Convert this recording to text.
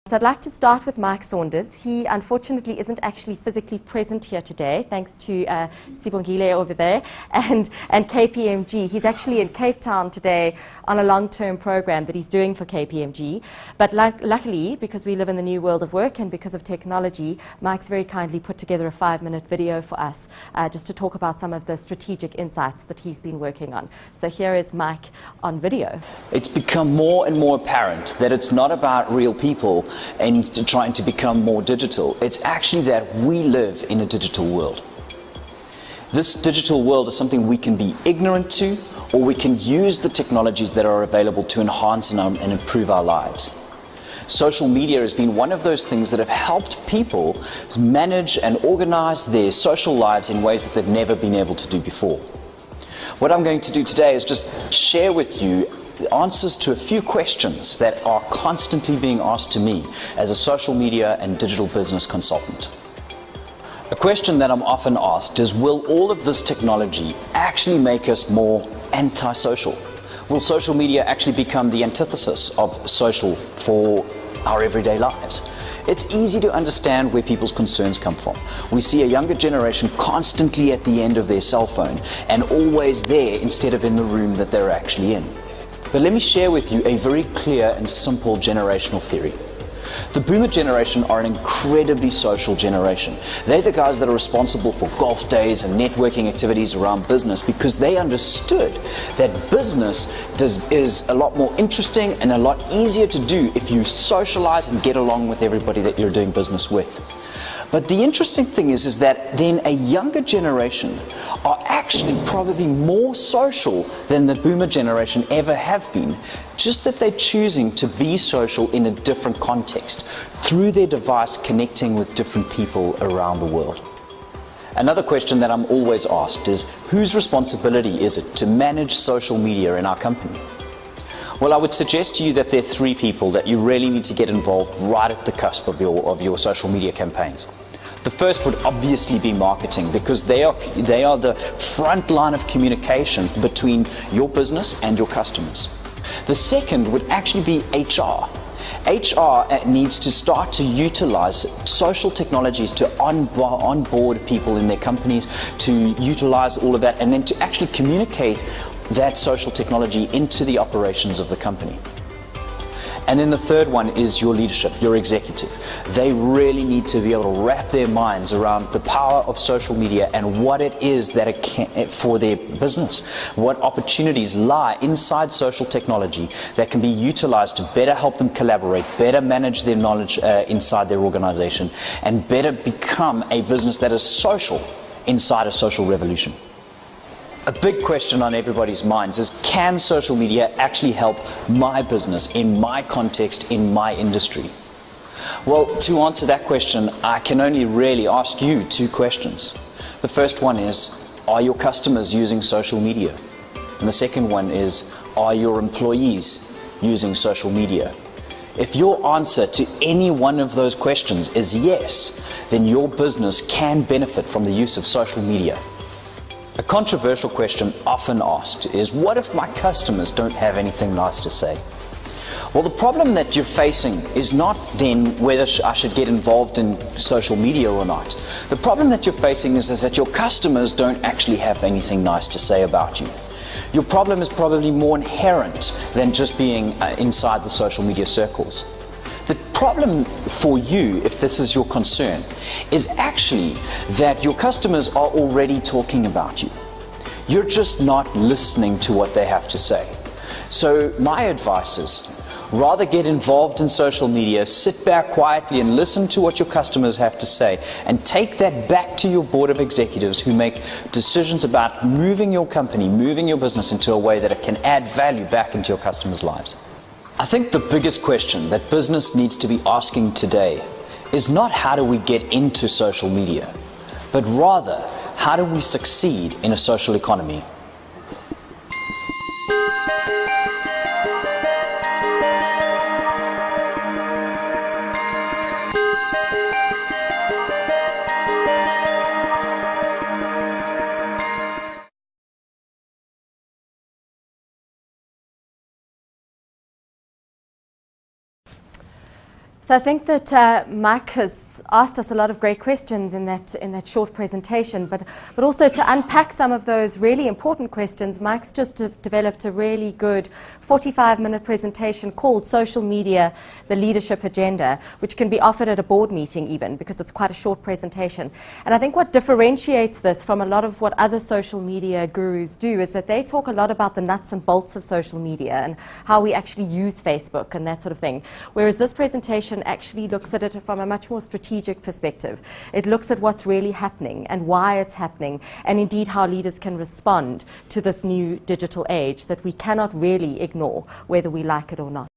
So I'd like to start with Mike Saunders. He unfortunately isn't actually physically present here today, thanks to Sibongile over there and KPMG. He's actually in Cape Town today on a long-term program that he's doing for KPMG. But luckily, because we live in the new world of work and because of technology, Mike's very kindly put together a 5-minute video for us just to talk about some of the strategic insights that he's been working on. So here is Mike on video. It's become more and more apparent that it's not about real people and trying to become more digital. It's actually that we live in a digital world. This digital world is something we can be ignorant to, or we can use the technologies that are available to enhance and improve our lives. Social media has been one of those things that have helped people manage and organize their social lives in ways that they've never been able to do before. What I'm going to do today is just share with you the answers to a few questions that are constantly being asked to me as a social media and digital business consultant. A question that I'm often asked is, will all of this technology actually make us more antisocial? Will social media actually become the antithesis of social for our everyday lives? It's easy to understand where people's concerns come from. We see a younger generation constantly at the end of their cell phone and always there instead of in the room that they're actually in. But let me share with you a very clear and simple generational theory. The boomer generation are an incredibly social generation. They're the guys that are responsible for golf days and networking activities around business because they understood that business is a lot more interesting and a lot easier to do if you socialize and get along with everybody that you're doing business with. But the interesting thing is that then a younger generation are actually probably more social than the boomer generation ever have been, just that they're choosing to be social in a different context, through their device connecting with different people around the world. Another question that I'm always asked is, whose responsibility is it to manage social media in our company? Well, I would suggest to you that there are 3 people that you really need to get involved right at the cusp of your social media campaigns. The first would obviously be marketing, because they are the front line of communication between your business and your customers. The second would actually be HR. HR needs to start to utilize social technologies to onboard people in their companies, to utilize all of that, and then to actually communicate that social technology into the operations of the company. And then the third one is your leadership, your executive. They really need to be able to wrap their minds around the power of social media and what it is that it can for their business. What opportunities lie inside social technology that can be utilized to better help them collaborate, better manage their knowledge inside their organization, and better become a business that is social inside a social revolution. A big question on everybody's minds is, can social media actually help my business in my context, in my industry? Well, to answer that question, I can only really ask you 2 questions. The first one is, are your customers using social media? And the second one is, are your employees using social media? If your answer to any one of those questions is yes, then your business can benefit from the use of social media. A controversial question often asked is, what if my customers don't have anything nice to say? Well, the problem that you're facing is not then whether I should get involved in social media or not. The problem that you're facing is that your customers don't actually have anything nice to say about you. Your problem is probably more inherent than just being inside the social media circles. The problem for you, if this is your concern, is actually that your customers are already talking about you. You're just not listening to what they have to say. So my advice is, rather get involved in social media, sit back quietly and listen to what your customers have to say, and take that back to your board of executives who make decisions about moving your company, moving your business into a way that it can add value back into your customers' lives. I think the biggest question that business needs to be asking today is not how do we get into social media, but rather how do we succeed in a social economy. So I think that Mike has asked us a lot of great questions in that short presentation, but also to unpack some of those really important questions, Mike's just developed a really good 45-minute presentation called Social Media, the Leadership Agenda, which can be offered at a board meeting even, because it's quite a short presentation. And I think what differentiates this from a lot of what other social media gurus do is that they talk a lot about the nuts and bolts of social media and how we actually use Facebook and that sort of thing, whereas this presentation actually looks at it from a much more strategic perspective. It looks at what's really happening and why it's happening, and indeed how leaders can respond to this new digital age that we cannot really ignore, whether we like it or not.